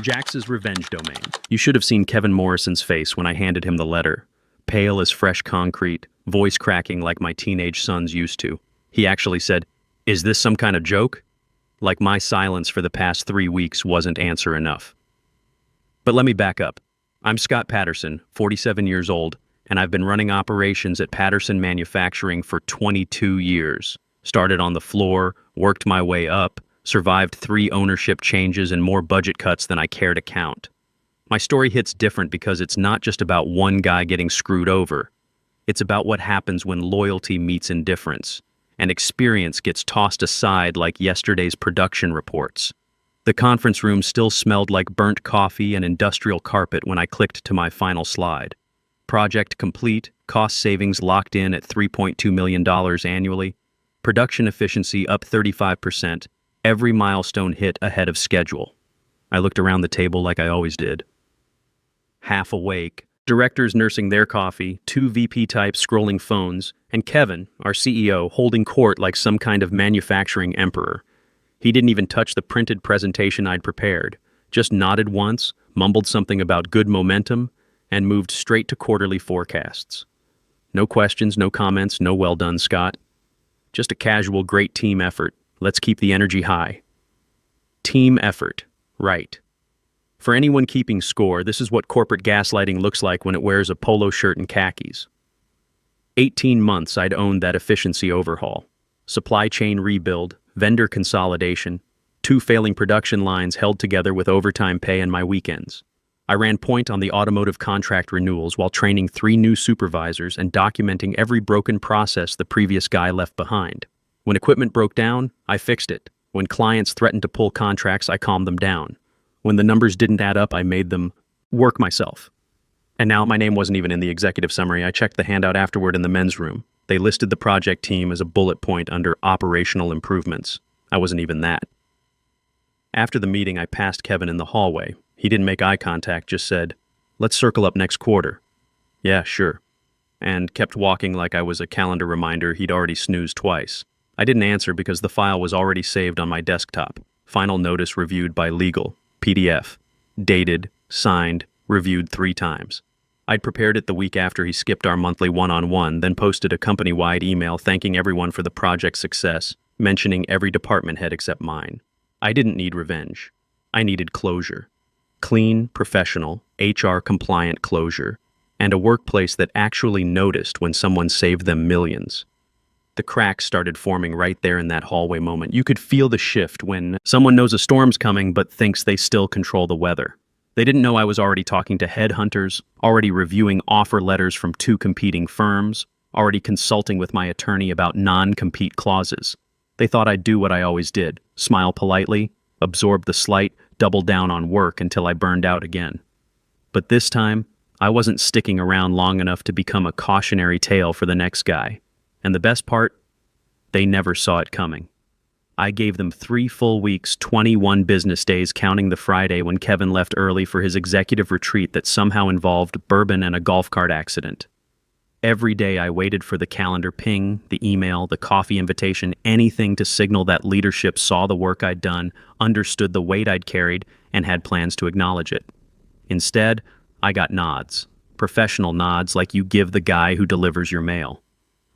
Jax's revenge domain. You should have seen Kevin Morrison's face when I handed him the letter. Pale as fresh concrete, voice cracking like my teenage sons used to. He actually said, "Is this some kind of joke?" Like my silence for the past 3 weeks wasn't answer enough. But let me back up. I'm Scott Patterson, 47 years old, and I've been running operations at Patterson Manufacturing for 22 years. Started on the floor, worked my way up, survived 3 ownership changes and more budget cuts than I care to count. My story hits different because it's not just about one guy getting screwed over. It's about what happens when loyalty meets indifference, and experience gets tossed aside like yesterday's production reports. The conference room still smelled like burnt coffee and industrial carpet when I clicked to my final slide. Project complete, cost savings locked in at $3.2 million annually, production efficiency up 35%, every milestone hit ahead of schedule. I looked around the table like I always did. Half awake, directors nursing their coffee, 2 VP types scrolling phones, and Kevin, our CEO, holding court like some kind of manufacturing emperor. He didn't even touch the printed presentation I'd prepared, just nodded once, mumbled something about good momentum, and moved straight to quarterly forecasts. No questions, no comments, no well done, Scott. Just a casual great team effort. Let's keep the energy high. Team effort, right. For anyone keeping score, this is what corporate gaslighting looks like when it wears a polo shirt and khakis. 18 months I'd owned that efficiency overhaul. Supply chain rebuild, vendor consolidation, 2 failing production lines held together with overtime pay and my weekends. I ran point on the automotive contract renewals while training 3 new supervisors and documenting every broken process the previous guy left behind. When equipment broke down, I fixed it. When clients threatened to pull contracts, I calmed them down. When the numbers didn't add up, I made them work myself. And now my name wasn't even in the executive summary. I checked the handout afterward in the men's room. They listed the project team as a bullet point under operational improvements. I wasn't even that. After the meeting, I passed Kevin in the hallway. He didn't make eye contact, just said, "Let's circle up next quarter." "Yeah, sure." And kept walking like I was a calendar reminder he'd already snoozed twice. I didn't answer because the file was already saved on my desktop. Final notice reviewed by legal. PDF. Dated, signed, reviewed 3 times. I'd prepared it the week after he skipped our monthly one-on-one, then posted a company-wide email thanking everyone for the project's success, mentioning every department head except mine. I didn't need revenge. I needed closure. Clean, professional, HR-compliant closure, and a workplace that actually noticed when someone saved them millions. The cracks started forming right there in that hallway moment. You could feel the shift when someone knows a storm's coming but thinks they still control the weather. They didn't know I was already talking to headhunters, already reviewing offer letters from 2 competing firms, already consulting with my attorney about non-compete clauses. They thought I'd do what I always did, smile politely, absorb the slight, double down on work until I burned out again. But this time, I wasn't sticking around long enough to become a cautionary tale for the next guy. And the best part, they never saw it coming. I gave them 3 full weeks, 21 business days, counting the Friday when Kevin left early for his executive retreat that somehow involved bourbon and a golf cart accident. Every day I waited for the calendar ping, the email, the coffee invitation, anything to signal that leadership saw the work I'd done, understood the weight I'd carried, and had plans to acknowledge it. Instead, I got nods. Professional nods like you give the guy who delivers your mail.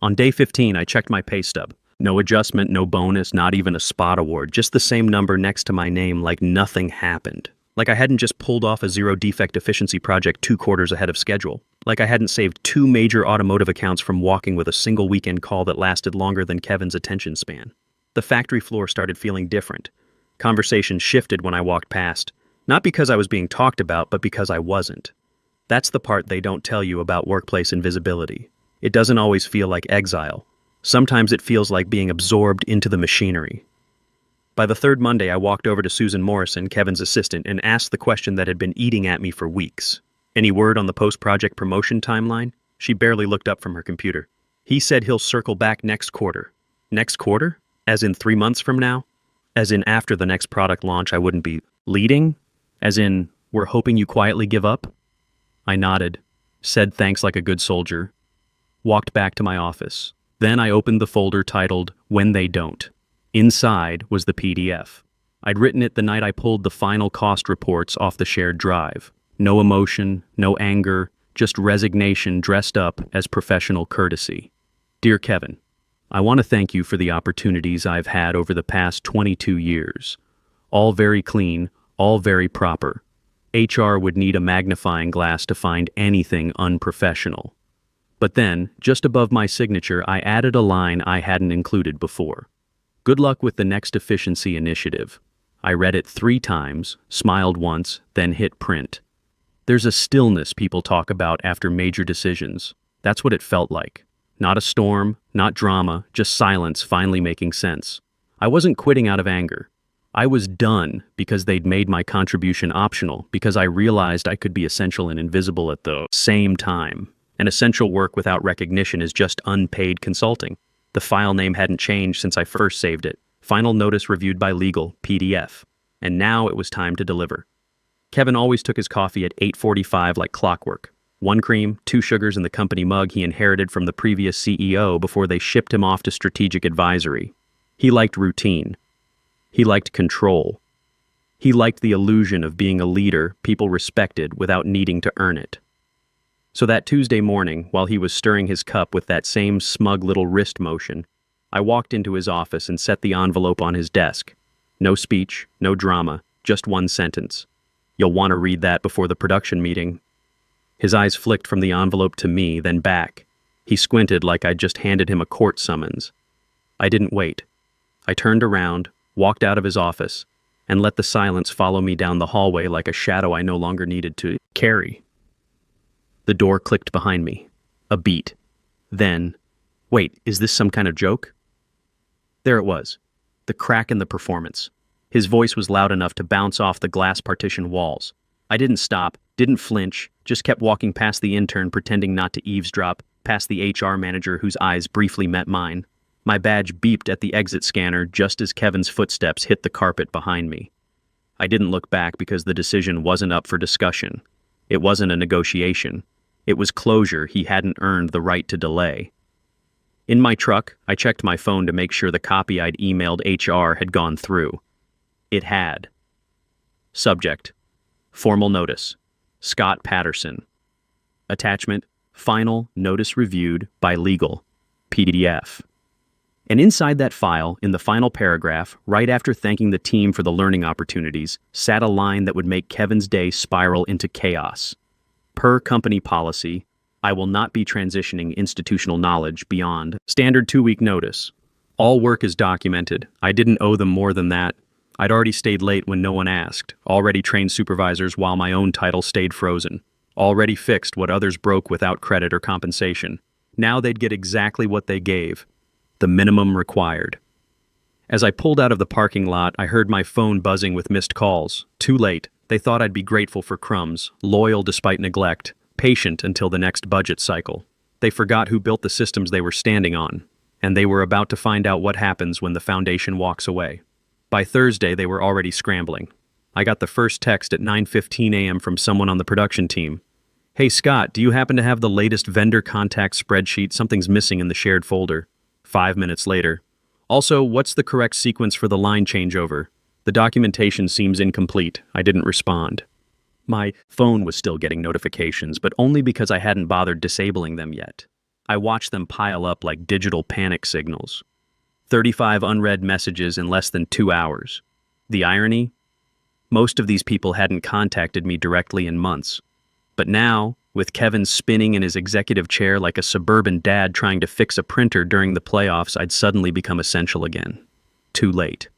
On day 15, I checked my pay stub. No adjustment, no bonus, not even a spot award, just the same number next to my name like nothing happened. Like I hadn't just pulled off a 0-defect efficiency project 2 quarters ahead of schedule. Like I hadn't saved 2 major automotive accounts from walking with a single weekend call that lasted longer than Kevin's attention span. The factory floor started feeling different. Conversation shifted when I walked past. Not because I was being talked about, but because I wasn't. That's the part they don't tell you about workplace invisibility. It doesn't always feel like exile. Sometimes it feels like being absorbed into the machinery. By the 3rd Monday, I walked over to Susan Morrison, Kevin's assistant, and asked the question that had been eating at me for weeks. "Any word on the post-project promotion timeline?" She barely looked up from her computer. "He said he'll circle back next quarter." Next quarter? As in 3 months from now? As in after the next product launch I wouldn't be leading? As in, we're hoping you quietly give up? I nodded, said thanks like a good soldier, walked back to my office. Then I opened the folder titled When They Don't. Inside was the PDF. I'd written it the night I pulled the final cost reports off the shared drive. No emotion, no anger, just resignation dressed up as professional courtesy. Dear Kevin, I want to thank you for the opportunities I've had over the past 22 years. All very clean, all very proper. HR would need a magnifying glass to find anything unprofessional. But then, just above my signature, I added a line I hadn't included before. Good luck with the next efficiency initiative. I read it 3 times, smiled once, then hit print. There's a stillness people talk about after major decisions. That's what it felt like. Not a storm, not drama, just silence finally making sense. I wasn't quitting out of anger. I was done because they'd made my contribution optional, because I realized I could be essential and invisible at the same time. And essential work without recognition is just unpaid consulting. The file name hadn't changed since I first saved it. Final notice reviewed by legal, PDF. And now it was time to deliver. Kevin always took his coffee at 8:45 like clockwork. 1 cream, 2 sugars in the company mug he inherited from the previous CEO before they shipped him off to strategic advisory. He liked routine. He liked control. He liked the illusion of being a leader people respected without needing to earn it. So that Tuesday morning, while he was stirring his cup with that same smug little wrist motion, I walked into his office and set the envelope on his desk. No speech, no drama, just 1 sentence. You'll want to read that before the production meeting. His eyes flicked from the envelope to me, then back. He squinted like I'd just handed him a court summons. I didn't wait. I turned around, walked out of his office, and let the silence follow me down the hallway like a shadow I no longer needed to carry. The door clicked behind me. A beat. Then, wait, is this some kind of joke? There it was. The crack in the performance. His voice was loud enough to bounce off the glass partition walls. I didn't stop, didn't flinch, just kept walking past the intern pretending not to eavesdrop, past the HR manager whose eyes briefly met mine. My badge beeped at the exit scanner just as Kevin's footsteps hit the carpet behind me. I didn't look back because the decision wasn't up for discussion. It wasn't a negotiation. It was closure he hadn't earned the right to delay. In my truck, I checked my phone to make sure the copy I'd emailed HR had gone through. It had. Subject: Formal notice. Scott Patterson. Attachment: Final notice reviewed by legal. PDF. And inside that file, in the final paragraph, right after thanking the team for the learning opportunities, sat a line that would make Kevin's day spiral into chaos. Per company policy, I will not be transitioning institutional knowledge beyond standard 2-week notice. All work is documented. I didn't owe them more than that. I'd already stayed late when no one asked, already trained supervisors while my own title stayed frozen, already fixed what others broke without credit or compensation. Now they'd get exactly what they gave, the minimum required. As I pulled out of the parking lot, I heard my phone buzzing with missed calls. Too late. They thought I'd be grateful for crumbs, loyal despite neglect, patient until the next budget cycle. They forgot who built the systems they were standing on, and they were about to find out what happens when the foundation walks away. By Thursday, they were already scrambling. I got the first text at 9:15 a.m. from someone on the production team. Hey Scott, do you happen to have the latest vendor contact spreadsheet? Something's missing in the shared folder. 5 minutes later. Also, what's the correct sequence for the line changeover? The documentation seems incomplete. I didn't respond. My phone was still getting notifications, but only because I hadn't bothered disabling them yet. I watched them pile up like digital panic signals. 35 unread messages in less than 2 hours. The irony? Most of these people hadn't contacted me directly in months. But now, with Kevin spinning in his executive chair like a suburban dad trying to fix a printer during the playoffs, I'd suddenly become essential again. Too late.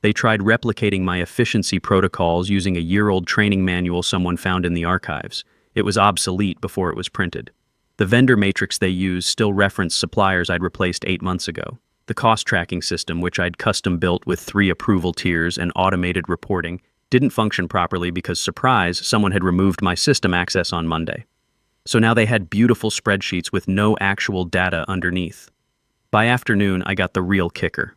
They tried replicating my efficiency protocols using a year-old training manual someone found in the archives. It was obsolete before it was printed. The vendor matrix they used still referenced suppliers I'd replaced 8 months ago. The cost tracking system, which I'd custom built with 3 approval tiers and automated reporting, didn't function properly because, surprise, someone had removed my system access on Monday. So now they had beautiful spreadsheets with no actual data underneath. By afternoon, I got the real kicker.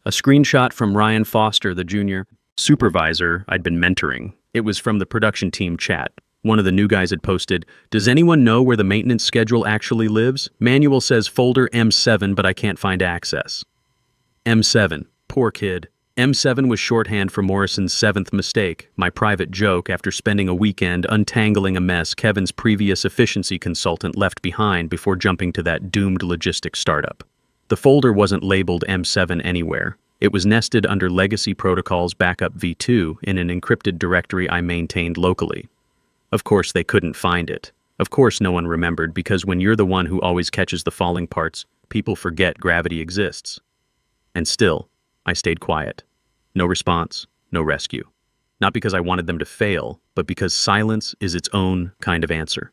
A screenshot from Ryan Foster, the junior supervisor I'd been mentoring. It was from the production team chat. One of the new guys had posted, "Does anyone know where the maintenance schedule actually lives? Manual says folder M7, but I can't find access." M7. Poor kid. M7 was shorthand for Morrison's seventh mistake, my private joke after spending a weekend untangling a mess Kevin's previous efficiency consultant left behind before jumping to that doomed logistics startup. The folder wasn't labeled M7 anywhere. It was nested under Legacy Protocols Backup v2 in an encrypted directory I maintained locally. Of course, they couldn't find it. Of course, no one remembered, because when you're the one who always catches the falling parts, people forget gravity exists. And still, I stayed quiet. No response, no rescue. Not because I wanted them to fail, but because silence is its own kind of answer.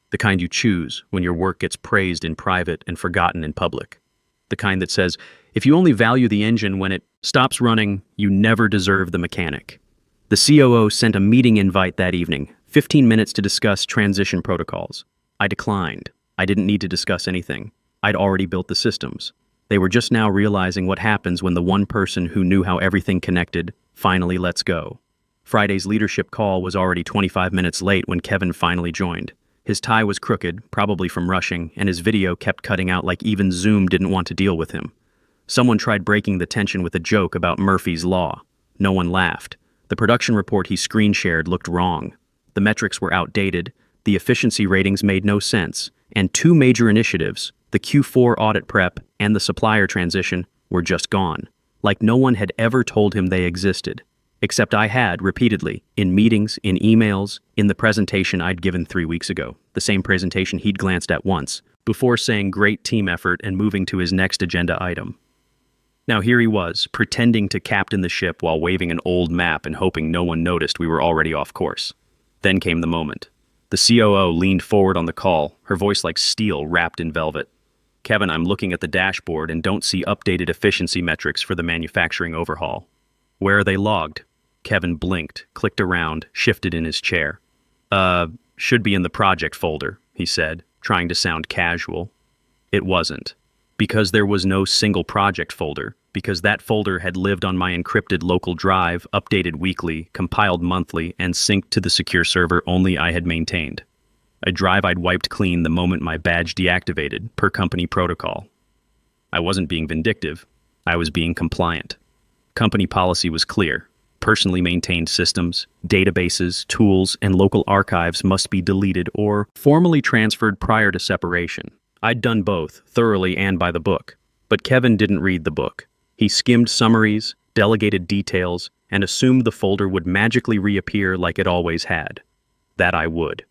The kind you choose when your work gets praised in private and forgotten in public. The kind that says, if you only value the engine when it stops running, you never deserve the mechanic. The COO sent a meeting invite that evening, 15 minutes to discuss transition protocols. I declined. I didn't need to discuss anything. I'd already built the systems. They were just now realizing what happens when the one person who knew how everything connected finally lets go. Friday's leadership call was already 25 minutes late when Kevin finally joined. His tie was crooked, probably from rushing, and his video kept cutting out like even Zoom didn't want to deal with him. Someone tried breaking the tension with a joke about Murphy's Law. No one laughed. The production report he screen shared looked wrong. The metrics were outdated, the efficiency ratings made no sense, and two major initiatives, the Q4 audit prep and the supplier transition, were just gone, like no one had ever told him they existed. Except I had, repeatedly, in meetings, in emails, in the presentation I'd given 3 weeks ago, the same presentation he'd glanced at once, before saying great team effort and moving to his next agenda item. Now here he was, pretending to captain the ship while waving an old map and hoping no one noticed we were already off course. Then came the moment. The COO leaned forward on the call, her voice like steel wrapped in velvet. Kevin, I'm looking at the dashboard and don't see updated efficiency metrics for the manufacturing overhaul. Where are they logged? Kevin blinked, clicked around, shifted in his chair. Should be in the project folder, he said, trying to sound casual. It wasn't. Because there was no single project folder, because that folder had lived on my encrypted local drive, updated weekly, compiled monthly, and synced to the secure server only I had maintained. A drive I'd wiped clean the moment my badge deactivated, per company protocol. I wasn't being vindictive. I was being compliant. Company policy was clear. Personally maintained systems, databases, tools, and local archives must be deleted or formally transferred prior to separation. I'd done both, thoroughly and by the book. But Kevin didn't read the book. He skimmed summaries, delegated details, and assumed the folder would magically reappear like it always had. That I would.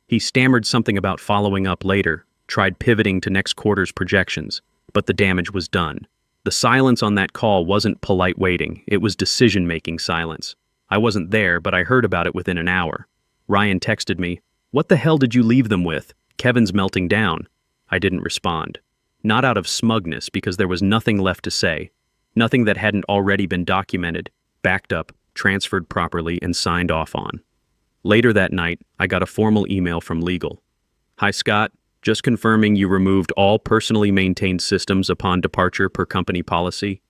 He stammered something about following up later, tried pivoting to next quarter's projections, but the damage was done. The silence on that call wasn't polite waiting, it was decision-making silence. I wasn't there, but I heard about it within an hour. Ryan texted me, "What the hell did you leave them with? Kevin's melting down." I didn't respond. Not out of smugness, because there was nothing left to say. Nothing that hadn't already been documented, backed up, transferred properly, and signed off on. Later that night, I got a formal email from legal. "Hi Scott, just confirming you removed all personally maintained systems upon departure per company policy."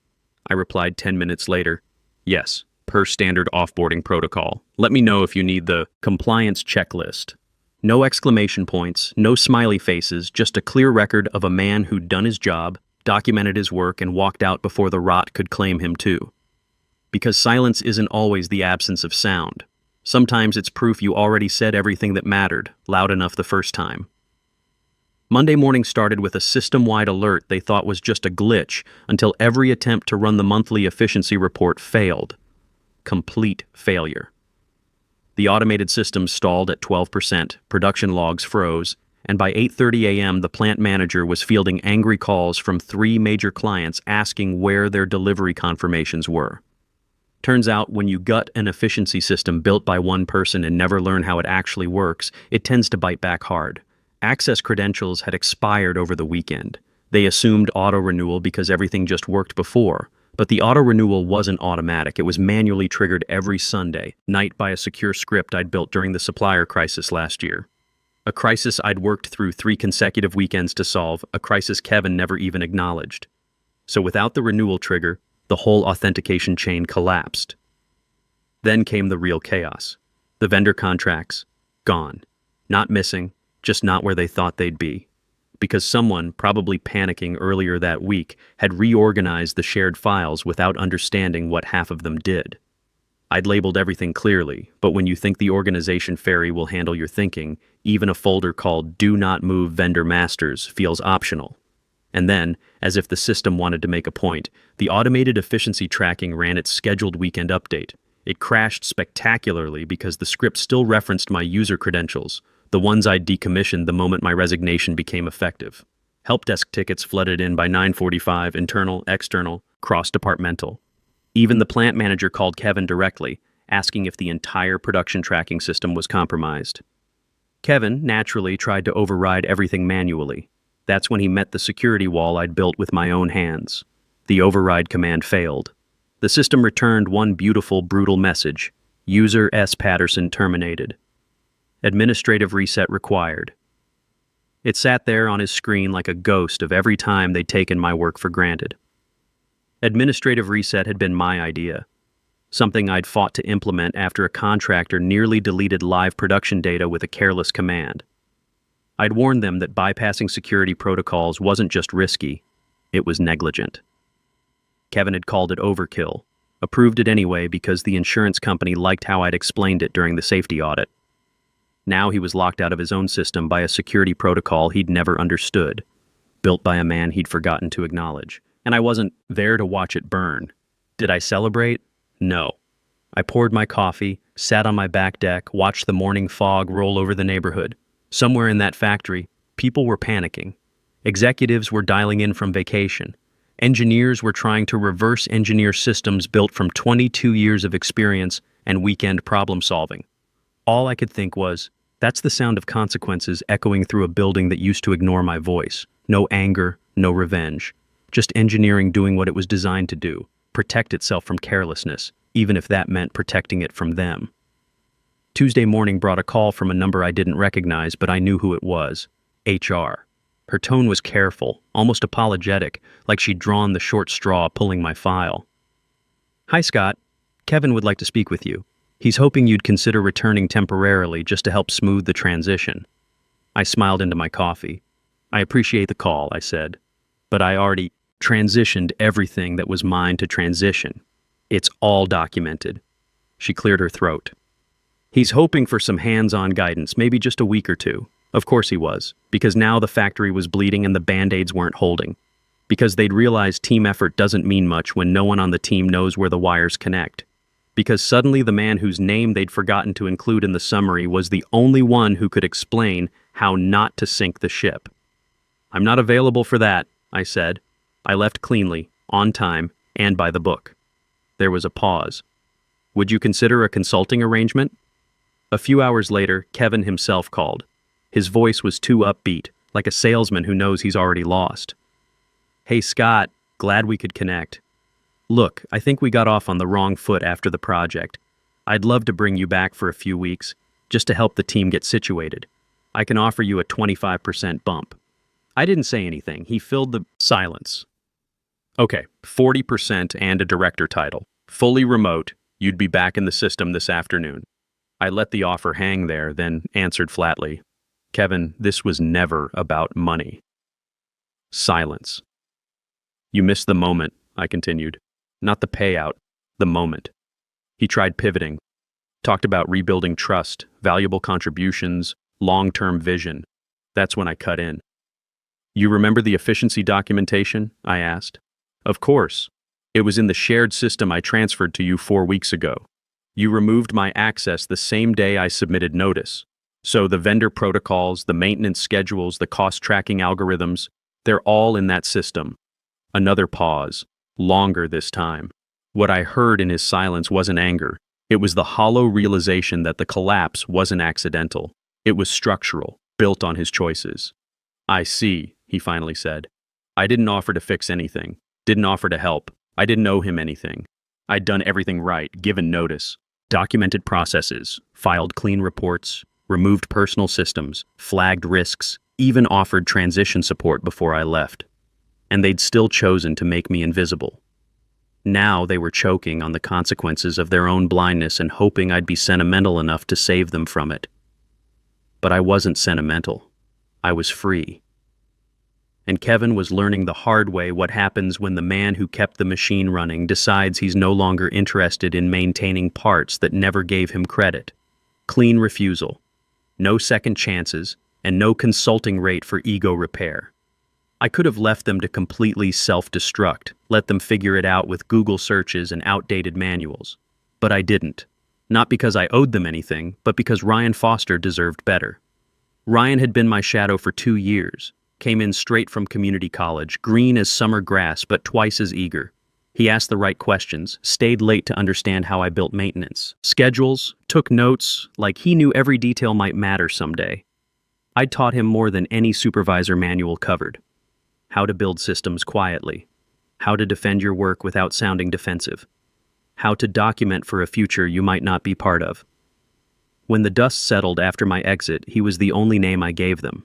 I replied 10 minutes later, "Yes, per standard offboarding protocol. Let me know if you need the compliance checklist." No exclamation points, no smiley faces, just a clear record of a man who'd done his job, documented his work, and walked out before the rot could claim him too. Because silence isn't always the absence of sound. Sometimes it's proof you already said everything that mattered, loud enough the first time. Monday morning started with a system-wide alert they thought was just a glitch until every attempt to run the monthly efficiency report failed. Complete failure. The automated system stalled at 12%, production logs froze, and by 8:30 a.m. the plant manager was fielding angry calls from 3 major clients asking where their delivery confirmations were. Turns out when you gut an efficiency system built by one person and never learn how it actually works, it tends to bite back hard. Access credentials had expired over the weekend. They assumed auto-renewal because everything just worked before. But the auto-renewal wasn't automatic. It was manually triggered every Sunday night by a secure script I'd built during the supplier crisis last year. A crisis I'd worked through 3 consecutive weekends to solve, a crisis Kevin never even acknowledged. So without the renewal trigger, the whole authentication chain collapsed. Then came the real chaos. The vendor contracts, gone. Not missing, just not where they thought they'd be. because someone, probably panicking earlier that week, had reorganized the shared files without understanding what half of them did. I'd labeled everything clearly, but when you think the organization fairy will handle your thinking, even a folder called Do Not Move Vendor Masters feels optional. And then, as if the system wanted to make a point, the automated efficiency tracking ran its scheduled weekend update. It crashed spectacularly because the script still referenced my user credentials, the ones I'd decommissioned the moment my resignation became effective. Help desk tickets flooded in by 9:45, internal, external, cross-departmental. Even the plant manager called Kevin directly, asking if the entire production tracking system was compromised. Kevin, naturally, tried to override everything manually. That's when he met the security wall I'd built with my own hands. The override command failed. The system returned one beautiful, brutal message: User S. Patterson terminated. Administrative reset required. It sat there on his screen like a ghost of every time they'd taken my work for granted. Administrative reset had been my idea, something I'd fought to implement after a contractor nearly deleted live production data with a careless command. I'd warned them that bypassing security protocols wasn't just risky, it was negligent. Kevin had called it overkill, approved it anyway because the insurance company liked how I'd explained it during the safety audit. Now he was locked out of his own system by a security protocol he'd never understood, built by a man he'd forgotten to acknowledge. And I wasn't there to watch it burn. Did I celebrate? No. I poured my coffee, sat on my back deck, watched the morning fog roll over the neighborhood. Somewhere in that factory, people were panicking. Executives were dialing in from vacation. Engineers were trying to reverse engineer systems built from 22 years of experience and weekend problem solving. All I could think was, that's the sound of consequences echoing through a building that used to ignore my voice. No anger, no revenge. Just engineering doing what it was designed to do, protect itself from carelessness, even if that meant protecting it from them. Tuesday morning brought a call from a number I didn't recognize, but I knew who it was. HR. Her tone was careful, almost apologetic, like she'd drawn the short straw pulling my file. Hi, Scott. Kevin would like to speak with you. He's hoping you'd consider returning temporarily just to help smooth the transition. I smiled into my coffee. I appreciate the call, I said, but I already transitioned everything that was mine to transition. It's all documented. She cleared her throat. He's hoping for some hands-on guidance, maybe just a week or two. Of course he was, because now the factory was bleeding and the Band-Aids weren't holding. Because they'd realized team effort doesn't mean much when no one on the team knows where the wires connect. Because suddenly the man whose name they'd forgotten to include in the summary was the only one who could explain how not to sink the ship. I'm not available for that, I said. I left cleanly, on time, and by the book. There was a pause. Would you consider a consulting arrangement? A few hours later, Kevin himself called. His voice was too upbeat, like a salesman who knows he's already lost. Hey Scott, glad we could connect. Look, I think we got off on the wrong foot after the project. I'd love to bring you back for a few weeks, just to help the team get situated. I can offer you a 25% bump. I didn't say anything. He filled the silence. Okay, 40% and a director title. Fully remote, you'd be back in the system this afternoon. I let the offer hang there, then answered flatly. Kevin, this was never about money. Silence. You missed the moment, I continued. Not the payout, the moment. He tried pivoting. Talked about rebuilding trust, valuable contributions, long-term vision. That's when I cut in. You remember the efficiency documentation? I asked. Of course. It was in the shared system I transferred to you 4 weeks ago. You removed my access the same day I submitted notice. So the vendor protocols, the maintenance schedules, the cost tracking algorithms, they're all in that system. Another pause, longer this time. What I heard in his silence wasn't anger. It was the hollow realization that the collapse wasn't accidental. It was structural, built on his choices. I see, he finally said. I didn't offer to fix anything, didn't offer to help. I didn't owe him anything. I'd done everything right, given notice, documented processes, filed clean reports, removed personal systems, flagged risks, even offered transition support before I left. And they'd still chosen to make me invisible. Now they were choking on the consequences of their own blindness and hoping I'd be sentimental enough to save them from it. But I wasn't sentimental. I was free. And Kevin was learning the hard way what happens when the man who kept the machine running decides he's no longer interested in maintaining parts that never gave him credit. Clean refusal. No second chances, and no consulting rate for ego repair. I could have left them to completely self-destruct, let them figure it out with Google searches and outdated manuals. But I didn't. Not because I owed them anything, but because Ryan Foster deserved better. Ryan had been my shadow for 2 years, came in straight from community college, green as summer grass but twice as eager. He asked the right questions, stayed late to understand how I built maintenance, schedules, took notes, like he knew every detail might matter someday. I'd taught him more than any supervisor manual covered. How to build systems quietly. How to defend your work without sounding defensive. How to document for a future you might not be part of. When the dust settled after my exit, he was the only name I gave them.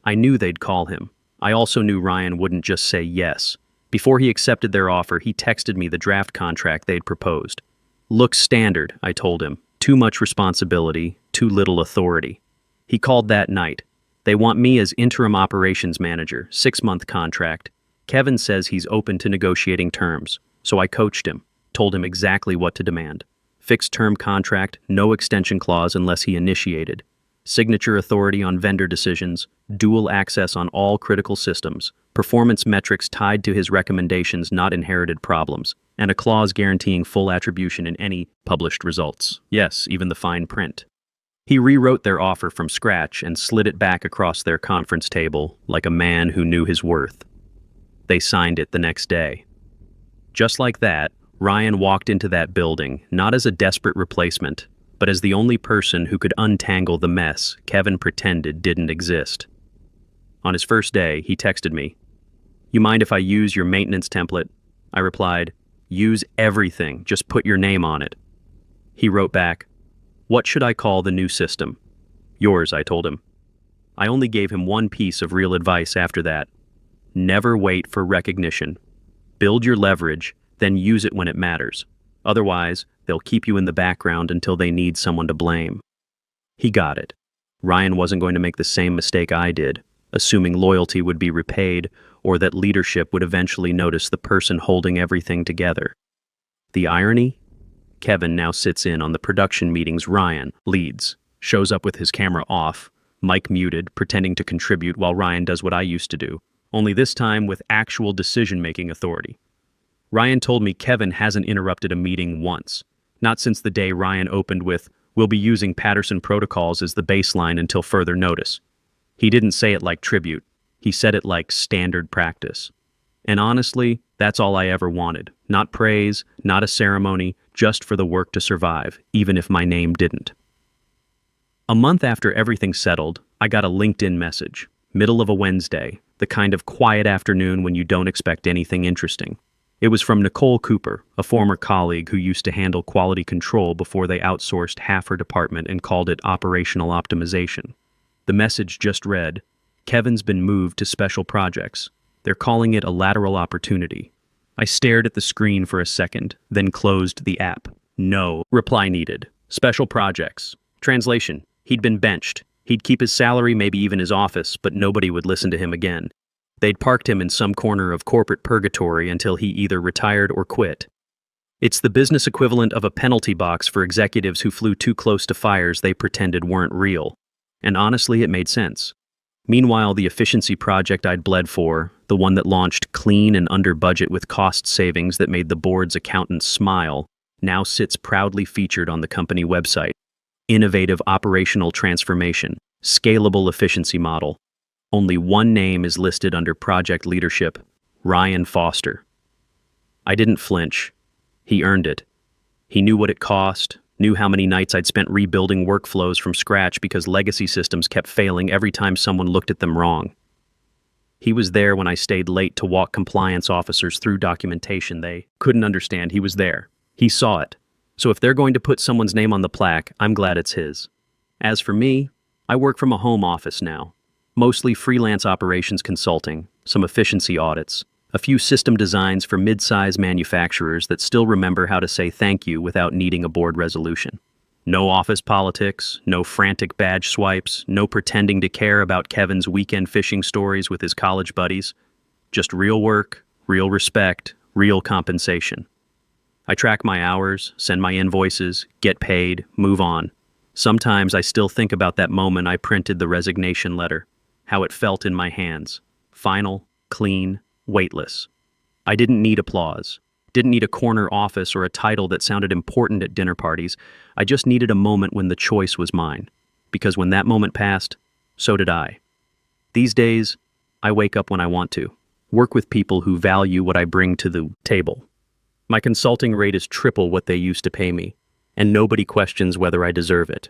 I knew they'd call him. I also knew Ryan wouldn't just say yes. Before he accepted their offer, he texted me the draft contract they'd proposed. "Looks standard," I told him. "Too much responsibility, too little authority." He called that night. "They want me as interim operations manager, 6-month contract. Kevin says he's open to negotiating terms." So I coached him, told him exactly what to demand. Fixed-term contract, no extension clause unless he initiated. Signature authority on vendor decisions, dual access on all critical systems, performance metrics tied to his recommendations, not inherited problems, and a clause guaranteeing full attribution in any published results. Yes, even the fine print. He rewrote their offer from scratch and slid it back across their conference table like a man who knew his worth. They signed it the next day. Just like that, Ryan walked into that building, not as a desperate replacement, but as the only person who could untangle the mess Kevin pretended didn't exist. On his first day, he texted me, "You mind if I use your maintenance template?" I replied, "Use everything, just put your name on it." He wrote back, "What should I call the new system?" "Yours," I told him. I only gave him one piece of real advice after that. Never wait for recognition. Build your leverage, then use it when it matters. Otherwise, they'll keep you in the background until they need someone to blame. He got it. Ryan wasn't going to make the same mistake I did, assuming loyalty would be repaid or that leadership would eventually notice the person holding everything together. The irony? Kevin now sits in on the production meetings Ryan leads, shows up with his camera off, mic muted, pretending to contribute while Ryan does what I used to do, only this time with actual decision-making authority. Ryan told me Kevin hasn't interrupted a meeting once, not since the day Ryan opened with, "We'll be using Patterson protocols as the baseline until further notice." He didn't say it like tribute. He said it like standard practice. And honestly, that's all I ever wanted. Not praise, not a ceremony, just for the work to survive, even if my name didn't. A month after everything settled, I got a LinkedIn message, middle of a Wednesday, the kind of quiet afternoon when you don't expect anything interesting. It was from Nicole Cooper, a former colleague who used to handle quality control before they outsourced half her department and called it operational optimization. The message just read, "Kevin's been moved to special projects. They're calling it a lateral opportunity." I stared at the screen for a second, then closed the app. No reply needed. Special projects. Translation: he'd been benched. He'd keep his salary, maybe even his office, but nobody would listen to him again. They'd parked him in some corner of corporate purgatory until he either retired or quit. It's the business equivalent of a penalty box for executives who flew too close to fires they pretended weren't real. And honestly, it made sense. Meanwhile, the efficiency project I'd bled for, the one that launched clean and under budget with cost savings that made the board's accountants smile, now sits proudly featured on the company website. Innovative operational transformation, scalable efficiency model. Only one name is listed under project leadership, Ryan Foster. I didn't flinch. He earned it. He knew what it cost, knew how many nights I'd spent rebuilding workflows from scratch because legacy systems kept failing every time someone looked at them wrong. He was there when I stayed late to walk compliance officers through documentation they couldn't understand. He was there. He saw it. So if they're going to put someone's name on the plaque, I'm glad it's his. As for me, I work from a home office now. Mostly freelance operations consulting, some efficiency audits, a few system designs for mid-size manufacturers that still remember how to say thank you without needing a board resolution. No office politics, no frantic badge swipes, no pretending to care about Kevin's weekend fishing stories with his college buddies. Just real work, real respect, real compensation. I track my hours, send my invoices, get paid, move on. Sometimes I still think about that moment I printed the resignation letter, how it felt in my hands. Final, clean, weightless. I didn't need applause, didn't need a corner office or a title that sounded important at dinner parties. I just needed a moment when the choice was mine. Because when that moment passed, so did I. These days, I wake up when I want to, work with people who value what I bring to the table. My consulting rate is triple what they used to pay me, and nobody questions whether I deserve it.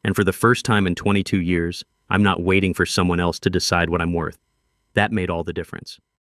And for the first time in 22 years, I'm not waiting for someone else to decide what I'm worth. That made all the difference.